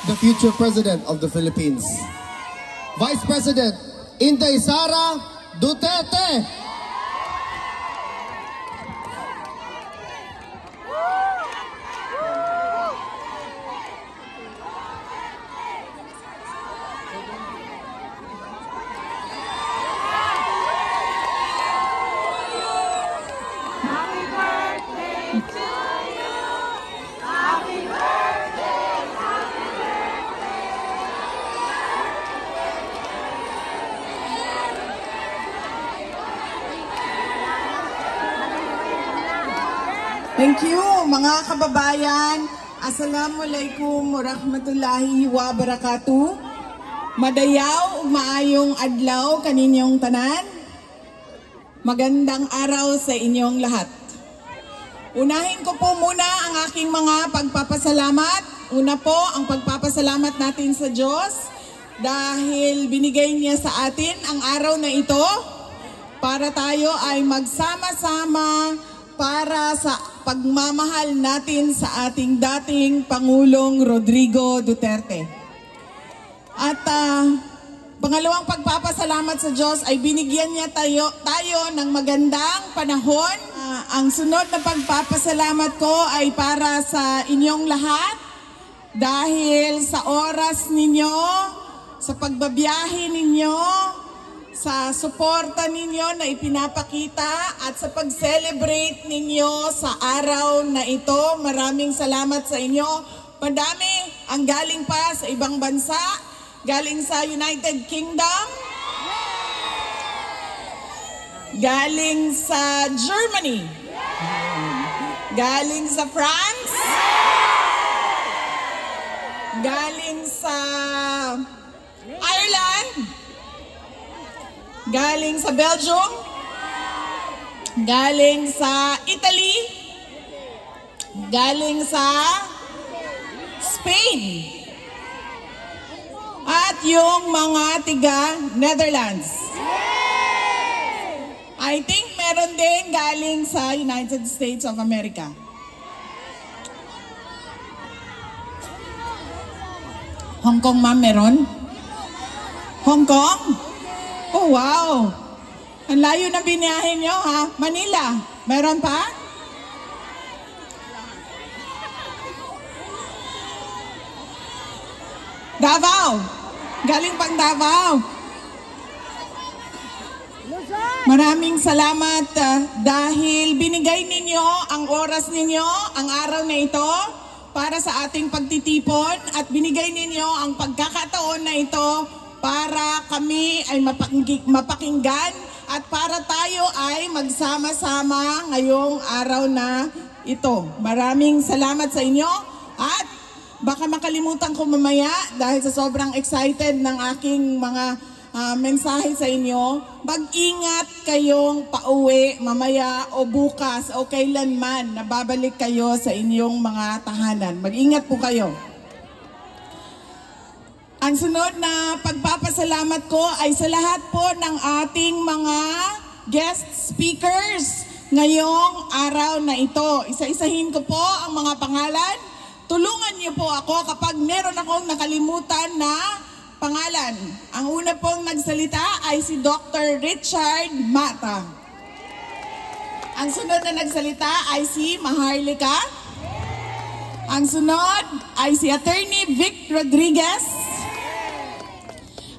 the future President of the Philippines. Vice President Inday Sara Duterte. Thank you, mga kababayan. Assalamualaikum warahmatullahi wabarakatuh. Madayaw ug maayong adlaw kaninyong tanan. Magandang araw sa inyong lahat. Unahin ko po muna ang aking mga pagpapasalamat. Una po, ang pagpapasalamat natin sa Diyos dahil binigay niya sa atin ang araw na ito para tayo ay magsama-sama para sa pagmamahal natin sa ating dating Pangulong Rodrigo Duterte. At pangalawang pagpapasalamat sa Diyos ay binigyan niya tayo ng magandang panahon. Ang sunod na pagpapasalamat ko ay para sa inyong lahat dahil sa oras ninyo, sa pagbabiyahe ninyo, sa suporta ninyo na ipinapakita at sa pag-celebrate ninyo sa araw na ito. Maraming salamat sa inyo. Madami ang galing pa sa ibang bansa, galing sa United Kingdom, galing sa Germany, galing sa France, galing sa Ireland, galing sa Belgium, galing sa Italy, galing sa Spain, at yung mga tiga Netherlands. I think meron din galing sa United States of America. Hong Kong, ma'am, meron? Hong Kong? Oh, wow! Ang layo na biniyahin nyo, ha? Manila, meron pa? Davao! Galing pang Davao! Maraming salamat dahil binigay ninyo ang oras ninyo, ang araw na ito, para sa ating pagtitipon at binigay ninyo ang pagkakataon na ito para kami ay mapakinggan at para tayo ay magsama-sama ngayong araw na ito. Maraming salamat sa inyo at baka makalimutan ko mamaya dahil sa sobrang excited ng aking mga mensahe sa inyo. Mag-ingat kayong pauwi mamaya o bukas o kailanman na babalik kayo sa inyong mga tahanan. Mag-ingat po kayo. Ang sunod na pagpapasalamat ko ay sa lahat po ng ating mga guest speakers ngayong araw na ito. Isa-isahin ko po ang mga pangalan. Tulungan niyo po ako kapag meron akong nakalimutan na pangalan. Ang una pong nagsalita ay si Dr. Richard Mata. Ang sunod na nagsalita ay si Maharlika. Ang sunod ay si Attorney Vic Rodriguez.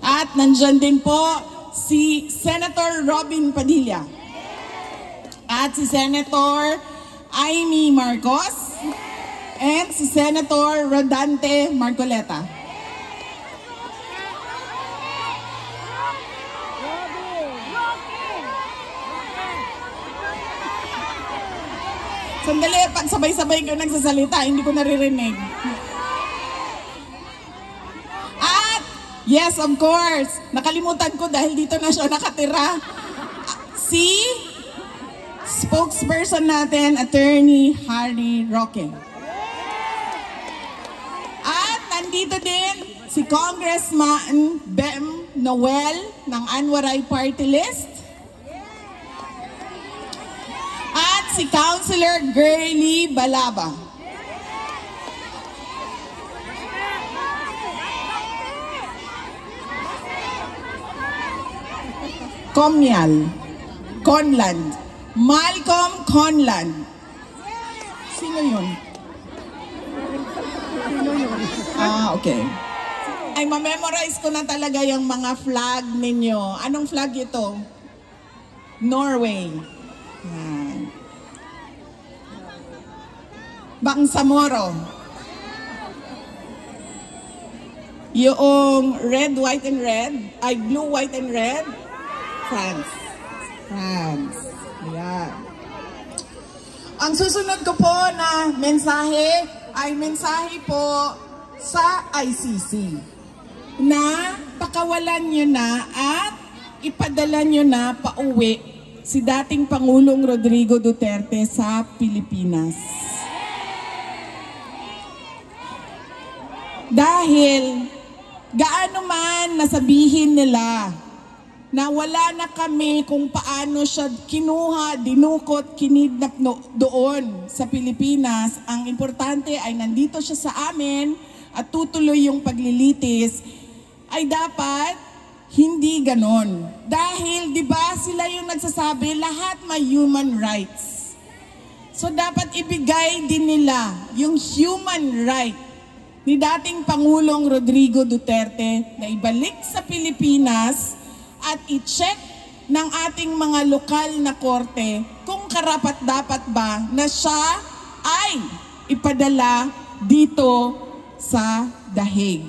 At nandyan din po si Senator Robin Padilla. At si Senator Amy Marcos. And si Senator Rodante Marcoleta. Sandali, pag sabay-sabay ko nagsasalita, hindi ko naririnig. Yes, of course. Nakalimutan ko dahil dito na siya nakatira. Si spokesperson natin, Attorney Harry Roque. At nandito din si Congressman Bem Noel ng Anwaray Party List. At si Councilor Girly Balaba. Conland. Malcolm Conland. Sino yun? Okay. Ay, ma-memorize ko na talaga yung mga flag ninyo. Anong flag ito? Norway. Bangsamoro. Yung red, white, and red, ay blue, white, and red, France. Ayan. Ang susunod ko po na mensahe ay mensahe po sa ICC na pakawalan nyo na at ipadala nyo na pauwi si dating Pangulong Rodrigo Duterte sa Pilipinas. Dahil gaano man nasabihin nila na wala na kami kung paano siya kinuha, dinukot, kinidnap doon sa Pilipinas, ang importante ay nandito siya sa amin at tutuloy yung paglilitis, ay dapat hindi ganon. Dahil di ba sila yung nagsasabi lahat may human rights. So dapat ibigay din nila yung human right ni dating Pangulong Rodrigo Duterte na ibalik sa Pilipinas at i-check ng ating mga lokal na korte kung karapat-dapat ba na siya ay ipadala dito sa The Hague.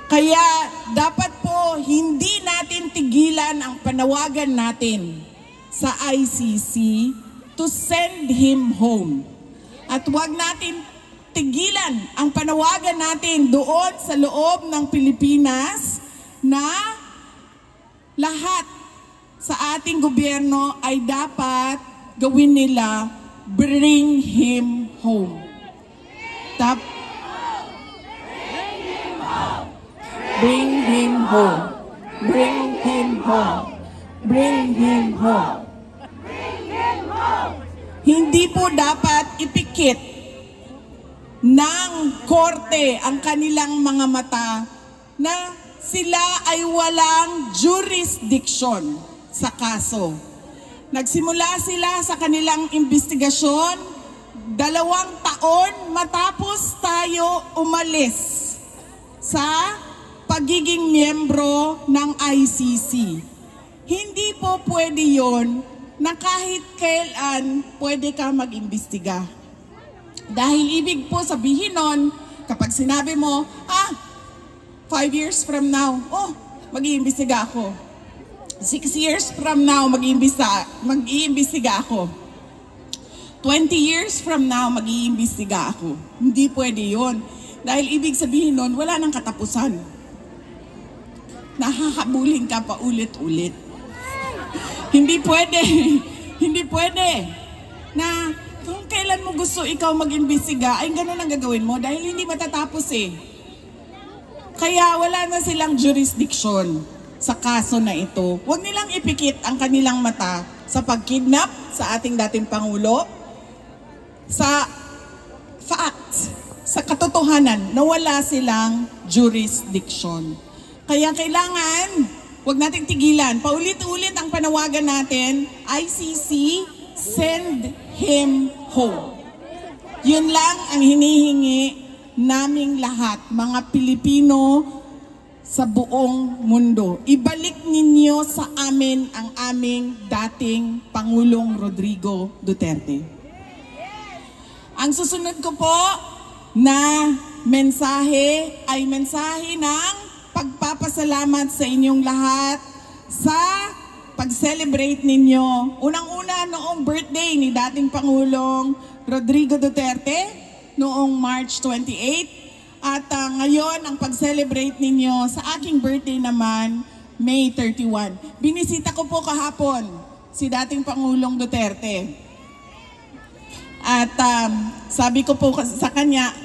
Kaya dapat po hindi natin tigilan ang panawagan natin sa ICC to send him home. At huwag natin tigilan ang panawagan natin doon sa loob ng Pilipinas na lahat sa ating gobyerno ay dapat gawin nila, bring him home. Bring him home. Bring him home. Bring him home. Hindi po dapat ipikit ng korte ang kanilang mga mata na sila ay walang jurisdiction sa kaso. Nagsimula sila sa kanilang investigasyon 2 taon matapos tayo umalis sa pagiging miyembro ng ICC. Hindi po pwede yon na kahit kailan pwede ka mag-imbestiga. Dahil ibig po sabihin nun, kapag sinabi mo, 5 years from now, mag-iimbestiga ako. 6 years from now, mag-iimbestiga ako. 20 years from now, mag-iimbestiga ako. Hindi pwede yun. Dahil ibig sabihin nun, wala nang katapusan. Nahahabulin ka pa ulit-ulit. Hindi pwede. Hindi pwede na kung kailan mo gusto ikaw mag-imbestiga, ay ganun ang gagawin mo dahil hindi matatapos eh. Kaya wala na silang jurisdiction sa kaso na ito. Huwag nilang ipikit ang kanilang mata sa pagkidnap sa ating dating Pangulo, sa facts, sa katotohanan na wala silang jurisdiction. Kaya kailangan, huwag nating tigilan. Paulit-ulit ang panawagan natin, ICC, send him home. Yun lang ang hinihingi naming lahat, mga Pilipino sa buong mundo. Ibalik ninyo sa amin ang aming dating Pangulong Rodrigo Duterte. Ang susunod ko po na mensahe ay mensahe ng pagpapasalamat sa inyong lahat sa pag-celebrate ninyo. Unang-una noong birthday ni dating Pangulong Rodrigo Duterte, noong March 28. At ngayon, ang pag-celebrate ninyo sa aking birthday naman, May 31. Binisita ko po kahapon si dating Pangulong Duterte. At sabi ko po sa kanya,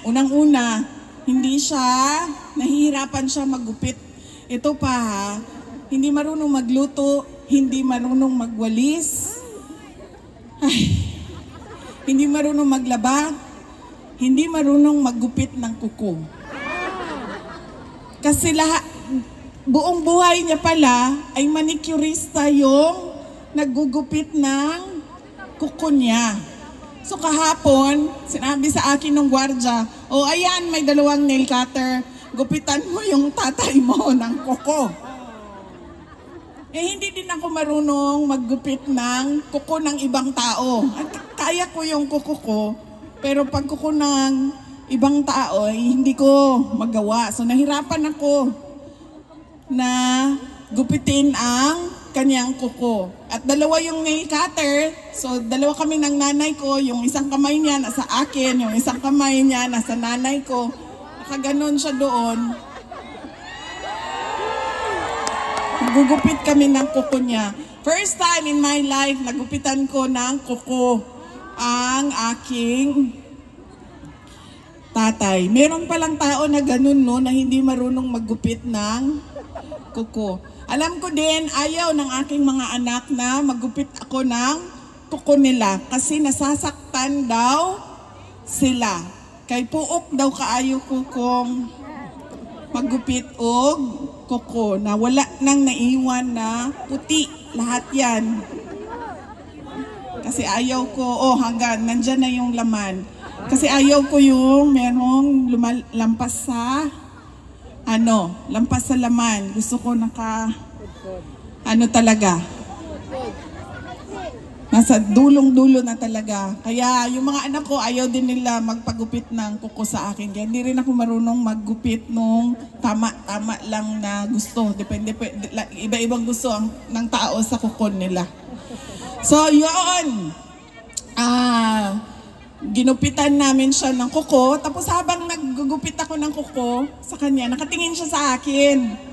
unang-una, hindi siya, nahihirapan siya maggupit. Ito pa hindi marunong magluto, hindi marunong magwalis, hindi marunong maglaba, hindi marunong maggupit ng kuko. Kasi buong buhay niya pala ay manicurista yung naggugupit ng kuko niya. So kahapon, sinabi sa akin ng gwardya, "O ayan, may 2 nail cutter, gupitan mo yung tatay mo ng kuko." Hindi din ako marunong maggupit ng kuko ng ibang tao. Kaya ko yung kuko ko, pero pag kuko ng ibang tao, hindi ko magawa. So nahirapan ako na gupitin ang kanyang kuko. At 2 yung nail cutter, so 2 kami ng nanay ko, yung isang kamay niya nasa akin, yung isang kamay niya nasa nanay ko. Nakaganon siya doon. Nagugupit kami ng kuko niya. First time in my life, nagupitan ko ng kuko ang aking tatay. Meron palang tao na ganun, no, na hindi marunong maggupit ng kuko. Alam ko din, ayaw ng aking mga anak na maggupit ako ng kuko nila kasi nasasaktan daw sila. Kay puok daw kaayo ko kung maggupit og kuko na wala nang naiwan na puti. Lahat yan. Kasi ayaw ko, hanggang nandyan na yung laman. Kasi ayaw ko yung merong lampas sa lampas sa laman. Gusto ko talaga. Nasa dulong-dulo na talaga. Kaya yung mga anak ko, ayaw din nila magpagupit ng kuko sa akin. Kaya hindi rin ako marunong maggupit nung tama-tama lang na gusto. Depende, iba-ibang gusto ng tao sa kuko nila. So, yun. Ginupitan namin siya ng kuko. Tapos habang naggugupit ako ng kuko sa kanya, nakatingin siya sa akin.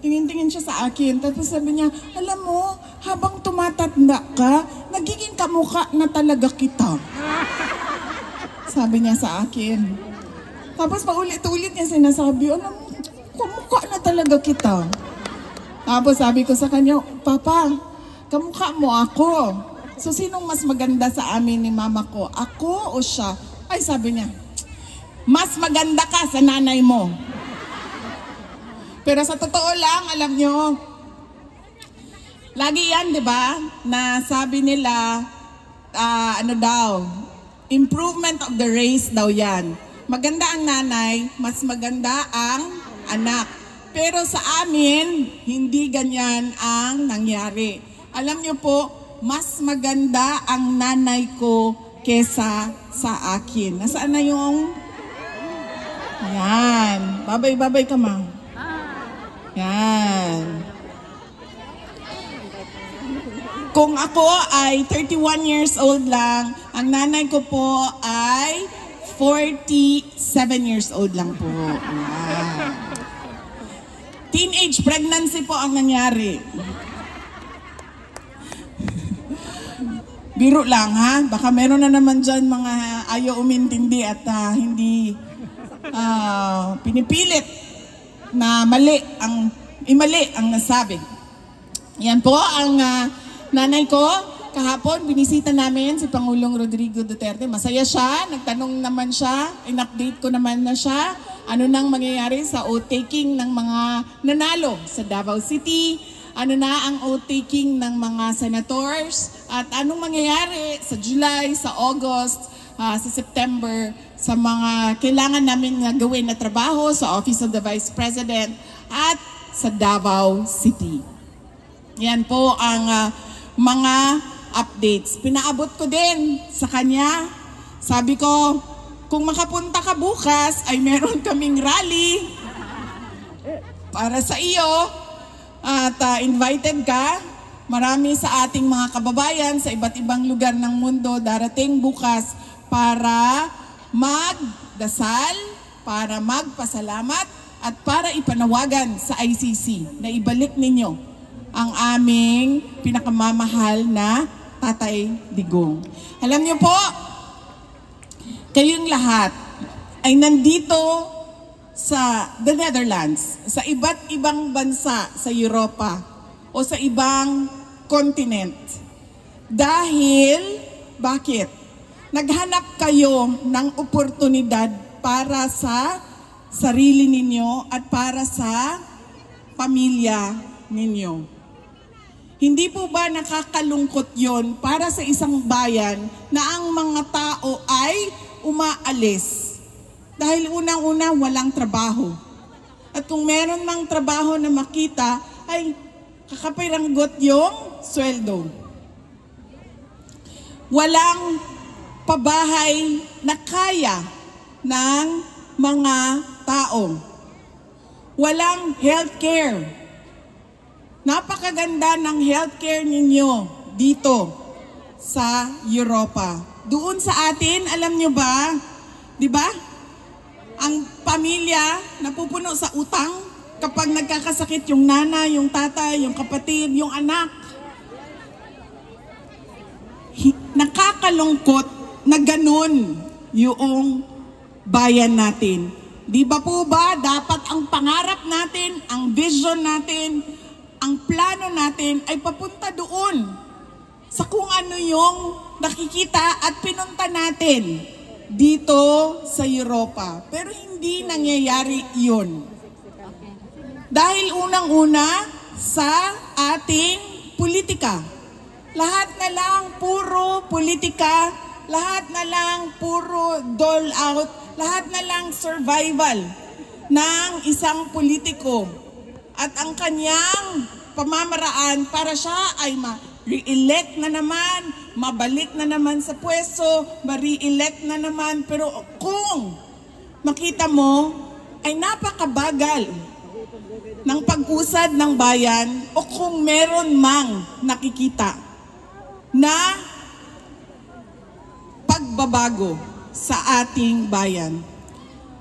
Tingin-tingin siya sa akin. Tapos sabi niya, "Alam mo, habang tumatanda ka, nagiging kamukha na talaga kita." Sabi niya sa akin. Tapos paulit-ulit niya sinasabi, "Alam mo, kamukha na talaga kita." Tapos sabi ko sa kanya, "Papa, kamukha mo ako. So sinong mas maganda sa amin ni mama ko? Ako o siya?" Ay, sabi niya, "Mas maganda ka sa nanay mo." Pero sa totoo lang, alam nyo, lagi yan, di ba? Na sabi nila, improvement of the race daw yan. Maganda ang nanay, mas maganda ang anak. Pero sa amin, hindi ganyan ang nangyari. Alam nyo po, mas maganda ang nanay ko kesa sa akin. Nasaan na yung... Yan. Babay-babay ka, ma. Yan. Kung ako ay 31 years old lang, ang nanay ko po ay 47 years old lang po. Yan. Teenage pregnancy po ang nangyari. Biro lang, ha? Baka meron na naman dyan mga ayaw umintindi at hindi pinipilit na mali ang nasabi. Yan po ang nanay ko. Kahapon, binisita namin si Pangulong Rodrigo Duterte. Masaya siya, nagtanong naman siya, in-update ko naman na siya. Ano nang mangyayari sa oath-taking ng mga nanalo sa Davao City, ano na ang oath-taking ng mga senators, at anong mangyayari sa July, sa August, sa September, sa mga kailangan namin gawin na trabaho sa Office of the Vice President at sa Davao City. Yan po ang mga updates. Pinaabot ko din sa kanya. Sabi ko, kung makapunta ka bukas, ay meron kaming rally para sa iyo at invited ka. Marami sa ating mga kababayan sa iba't ibang lugar ng mundo darating bukas para magdasal, para magpasalamat, at para ipanawagan sa ICC na ibalik ninyo ang aming pinakamamahal na Tatay Digong. Alam niyo po, kayong lahat ay nandito sa the Netherlands, sa iba't ibang bansa sa Europa o sa ibang continent. Dahil, bakit? Naghanap kayo ng oportunidad para sa sarili ninyo at para sa pamilya ninyo. Hindi po ba nakakalungkot yon para sa isang bayan na ang mga tao ay umaalis? Dahil unang-una walang trabaho. At kung meron mang trabaho na makita, ay kakapiranggot yung sweldo. Walang pabahay na kaya ng mga tao. Walang healthcare. Napakaganda ng healthcare ninyo dito sa Europa. Doon sa atin, alam nyo ba, di ba? Ang pamilya napupuno sa utang kapag nagkakasakit yung nanay, yung tatay, yung kapatid, yung anak. Nakakalungkot na ganun yung bayan natin. Di ba po ba dapat ang pangarap natin, ang vision natin, ang plano natin ay papunta doon sa kung ano yung nakikita at pinunta natin dito sa Europa. Pero hindi nangyayari yun. Dahil unang-una sa ating politika. Lahat na lang puro politika, lahat na lang puro dole out, lahat na lang survival ng isang politiko. At ang kanyang pamamaraan para siya ay ma-re-elect na naman, mabalik na naman sa pwesto, ma-re-elect na naman. Pero kung makita mo ay napakabagal ng pag-usad ng bayan o kung meron mang nakikita na pagbabago sa ating bayan.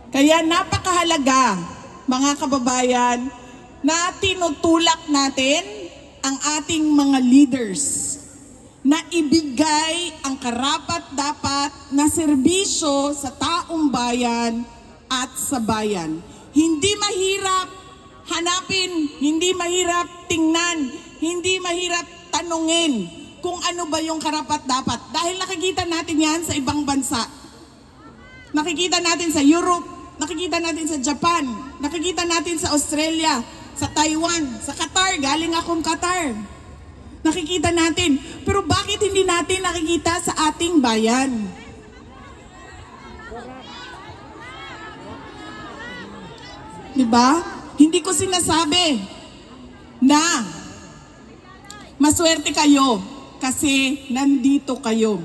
Kaya napakahalaga, mga kababayan, na tinutulak natin ang ating mga leaders na ibigay ang karapat-dapat na serbisyo sa taong bayan at sa bayan. Hindi mahirap hanapin, hindi mahirap tingnan, hindi mahirap tanungin kung ano ba yung karapat-dapat. Dahil nakikita natin yan sa ibang bansa. Nakikita natin sa Europe, nakikita natin sa Japan, nakikita natin sa Australia, sa Taiwan, sa Qatar, galing akong Qatar. Nakikita natin. Pero bakit hindi natin nakikita sa ating bayan? Diba? Hindi ko sinasabi na maswerte kayo kasi nandito kayo.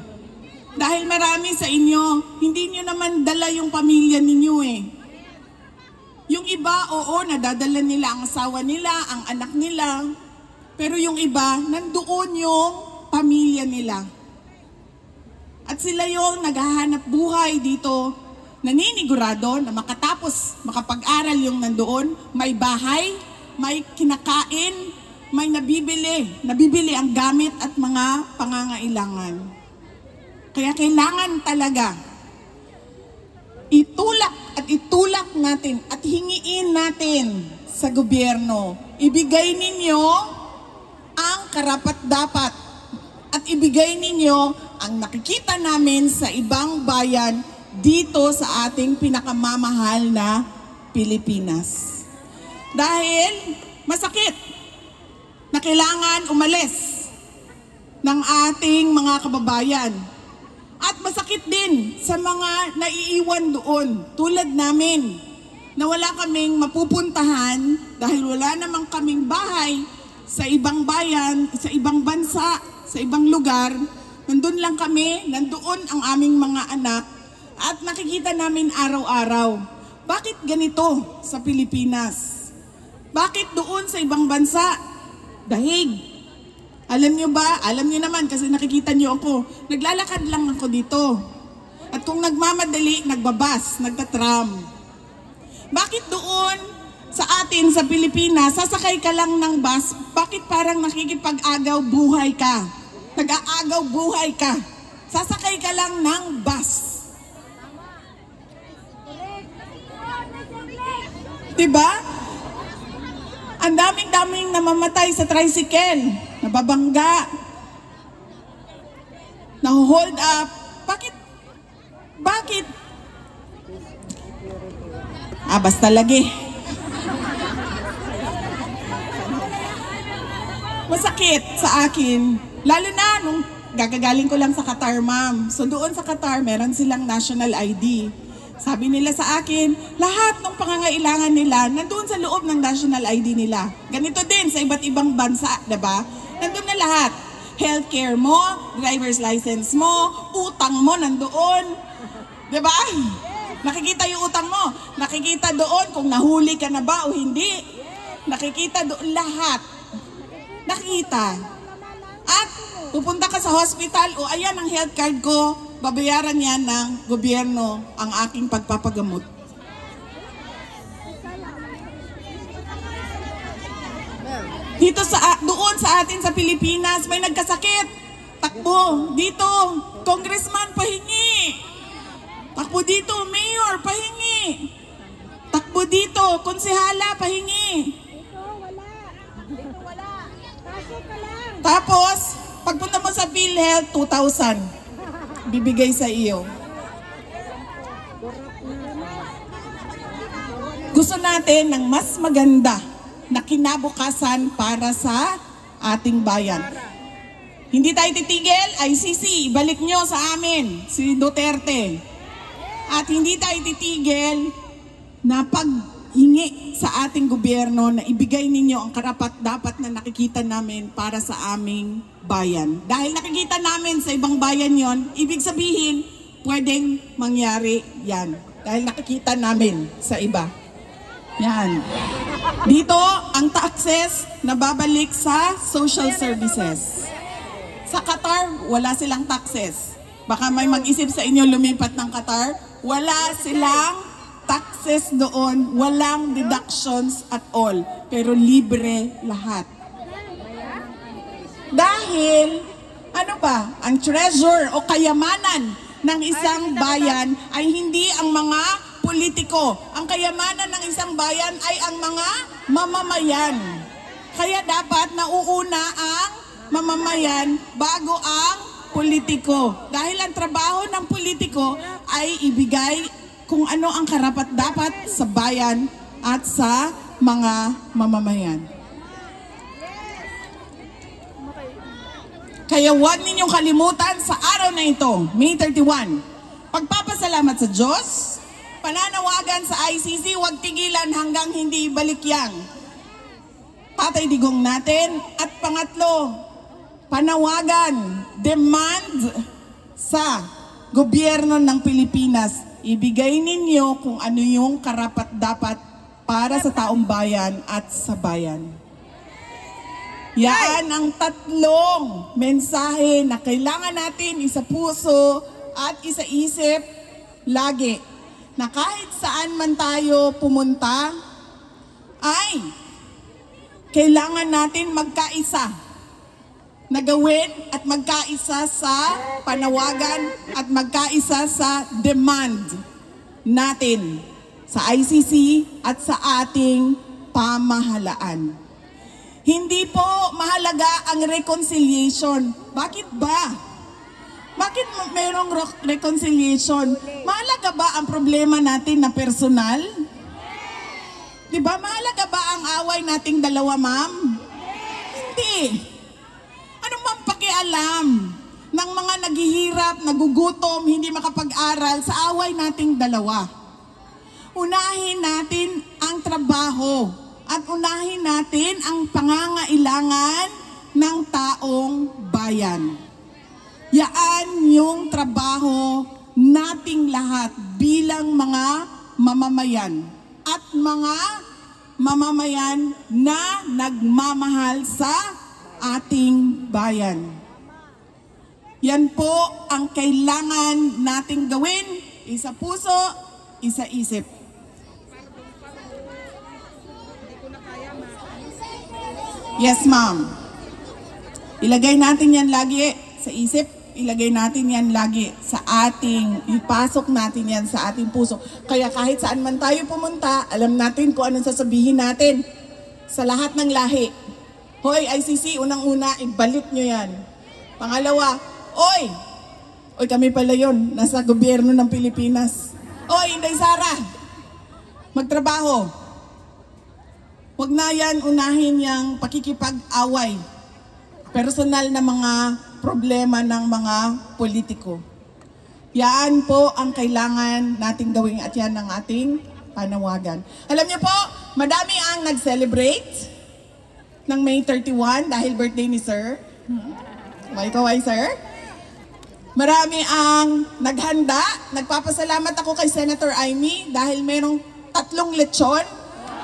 Dahil marami sa inyo, hindi nyo naman dala yung pamilya ninyo eh. Yung iba, oo, nadadala nila ang asawa nila, ang anak nila. Pero yung iba, nandoon yung pamilya nila. At sila yung naghahanap buhay dito, naninigurado na makatapos, makapag-aral yung nandoon, may bahay, may kinakain, may nabibili ang gamit at mga pangangailangan. Kaya kailangan talaga itulak natin at hingiin natin sa gobyerno. Ibigay ninyo ang karapat-dapat at ibigay ninyo ang nakikita namin sa ibang bayan dito sa ating pinakamamahal na Pilipinas. Dahil masakit na kailangan umalis ng ating mga kababayan. At masakit din sa mga naiiwan doon, tulad namin, na wala kaming mapupuntahan dahil wala namang kaming bahay sa ibang bayan, sa ibang bansa, sa ibang lugar. Nandun lang kami, nandoon ang aming mga anak at nakikita namin araw-araw. Bakit ganito sa Pilipinas? Bakit doon sa ibang bansa? Dahig. Alam nyo ba? Alam nyo naman kasi nakikita nyo ako. Naglalakad lang ako dito. At kung nagmamadali, nagbabas, nagtatram. Bakit doon sa atin sa Pilipinas, sasakay ka lang ng bus, bakit parang nakikipag-agaw buhay ka? Nag-aagaw buhay ka. Sasakay ka lang ng bus. Diba? Ang daming-daming namamatay sa tricycle, nababangga, naho-hold up. Bakit? Bakit? Basta lagi. masakit sa akin. Lalo na nung gagagaling ko lang sa Qatar, ma'am. So doon sa Qatar, meron silang national ID. Sabi nila sa akin, lahat ng pangangailangan nila nandoon sa loob ng national ID nila. Ganito din sa iba't ibang bansa, diba? Nandoon na lahat. Healthcare mo, driver's license mo, utang mo nandoon. Diba? Nakikita yung utang mo. Nakikita doon kung nahuli ka na ba o hindi. Nakikita doon lahat. Nakita. At pupunta ka sa hospital, o ayan ang health card ko, babayaran yan ng gobyerno ang aking pagpapagamot. Doon sa atin sa Pilipinas, may nagkasakit. Takbo, dito, congressman, pahingi. Takbo dito, mayor, pahingi. Takbo dito, konsehala, pahingi. Tapos, pagpunta mo sa PhilHealth, 2,000. Bibigay sa iyo. Gusto natin ng mas maganda na kinabukasan para sa ating bayan. Hindi tayo titigil, ICC, ibalik nyo sa amin, si Duterte. At hindi tayo titigil na paghingi sa ating gobyerno na ibigay ninyo ang karapat-dapat na nakikita namin para sa aming bayan. Dahil nakikita namin sa ibang bayan yon, ibig sabihin, pwedeng mangyari yan. Dahil nakikita namin sa iba. Yan. Dito, ang taxes na babalik sa social services. Sa Qatar, wala silang taxes. Baka may mag-isip sa inyo lumipat ng Qatar. Wala silang taxes doon. Walang deductions at all. Pero libre lahat. Dahil, ano ba, ang treasure o kayamanan ng isang bayan ay hindi ang mga politiko. Ang kayamanan ng isang bayan ay ang mga mamamayan. Kaya dapat nauuna ang mamamayan bago ang politiko. Dahil ang trabaho ng politiko ay ibigay kung ano ang karapat-dapat sa bayan at sa mga mamamayan. Kaya huwag ninyong kalimutan sa araw na ito, May 31, pagpapasalamat sa Diyos, pananawagan sa ICC, huwag tigilan hanggang hindi ibalik yang Tatay Digong natin. At pangatlo, panawagan, demand sa gobyerno ng Pilipinas, ibigay ninyo kung ano yung karapat-dapat para sa taong bayan at sa bayan. Yan ang tatlong mensahe na kailangan natin isa puso at isa isip lagi. Na kahit saan man tayo pumunta, ay kailangan natin magkaisa na gawin at magkaisa sa panawagan at magkaisa sa demand natin sa ICC at sa ating pamahalaan. Hindi po mahalaga ang reconciliation. Bakit ba? Bakit mayroong reconciliation? Mahalaga ba ang problema natin na personal? Diba? Mahalaga ba ang away nating dalawa, ma'am? Hindi. Ano mang pakialam ng mga naghihirap, nagugutom, hindi makapag-aral sa away nating dalawa? Unahin natin ang trabaho at unahin natin ang pangangailangan ng taong bayan. Yaan yung trabaho nating lahat bilang mga mamamayan at mga mamamayan na nagmamahal sa ating bayan. Yan po ang kailangan nating gawin, isa puso, isa isip. Yes, ma'am. Ilagay natin yan lagi sa isip. Ilagay natin yan lagi sa ating, ipasok natin yan sa ating puso. Kaya kahit saan man tayo pumunta, alam natin kung anong sasabihin natin sa lahat ng lahi. Hoy, ICC, unang-una, ibalik nyo yan. Pangalawa, oy, kami pala yun, nasa gobyerno ng Pilipinas. Oy, Inday Sara, magtrabaho. Huwag na yan unahin yung pakikipag-away. personal na mga problema ng mga politiko. Yan po ang kailangan nating gawin at yan ang ating panawagan. Alam niyo po, madami ang nag-celebrate ng May 31 dahil birthday ni Sir. Kaway, Sir. Marami ang naghanda. Nagpapasalamat ako kay Senator Amy dahil merong 3 lechon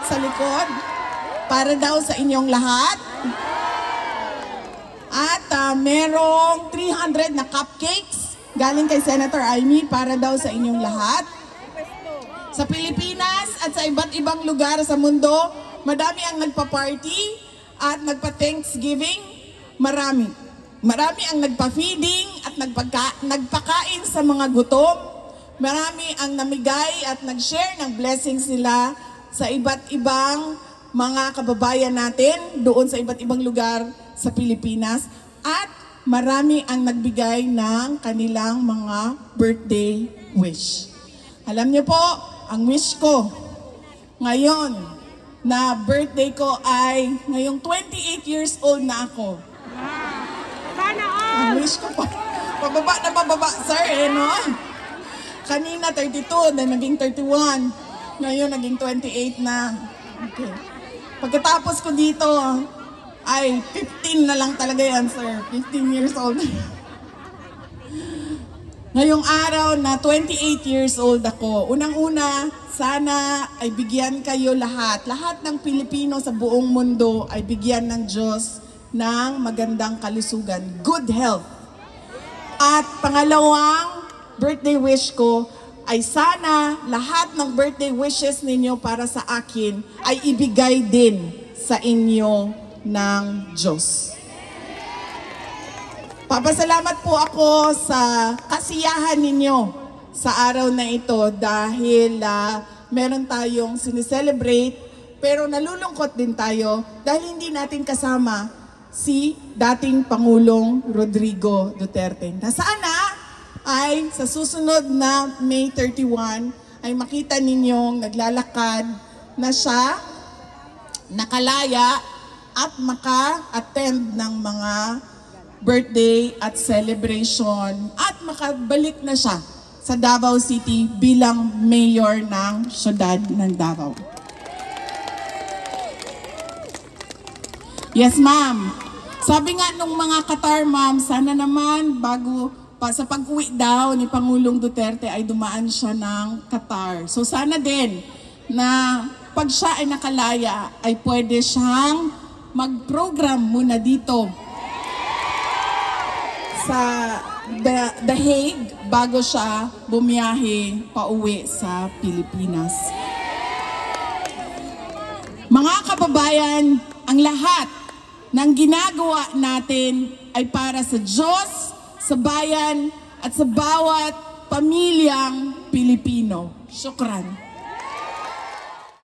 sa likod para daw sa inyong lahat. At merong 300 na cupcakes galing kay Senator Amy para daw sa inyong lahat. Sa Pilipinas at sa iba't ibang lugar sa mundo, madami ang nagpa-party at nagpa-Thanksgiving. Marami ang nagpa-feeding at nagpakain sa mga gutom. Marami ang namigay at nag-share ng blessings nila sa iba't ibang mga kababayan natin doon sa iba't ibang lugar sa Pilipinas. At marami ang nagbigay ng kanilang mga birthday wish. Alam niyo po, ang wish ko ngayon na birthday ko ay ngayong 28 years old na ako. Ang wish ko po, pababa, sir, no? Kanina 32, then naging 31. Ngayon naging 28 na. Okay. Pagkatapos ko dito, ay 15 na lang talaga yan, sir. 15 years old. Ngayong araw na 28 years old ako, unang-una, sana ay bigyan kayo lahat ng Pilipino sa buong mundo ay bigyan ng Diyos ng magandang kalusugan, good health. At pangalawang birthday wish ko ay sana lahat ng birthday wishes ninyo para sa akin ay ibigay din sa inyo ng Diyos. Papasalamat po ako sa kasiyahan ninyo sa araw na ito dahil meron tayong sineselebrate pero nalulungkot din tayo dahil hindi natin kasama si dating Pangulong Rodrigo Duterte. Na sana ay sa susunod na May 31 ay makita ninyong naglalakad na siya, nakalaya at maka-attend ng mga birthday at celebration at makabalik na siya sa Davao City bilang mayor ng siyudad ng Davao. Yes, ma'am. Sabi nga nung mga Qatar, ma'am, sana naman bago sa pag-uwi daw ni Pangulong Duterte ay dumaan siya ng Qatar. So sana din na pag siya ay nakalaya ay pwede siyang mag-program muna dito sa The Hague bago siya bumiyahe pauwi sa Pilipinas. Mga kababayan, ang lahat ng ginagawa natin ay para sa Diyos, sa bayan, at sa bawat pamilyang Pilipino. Syukran.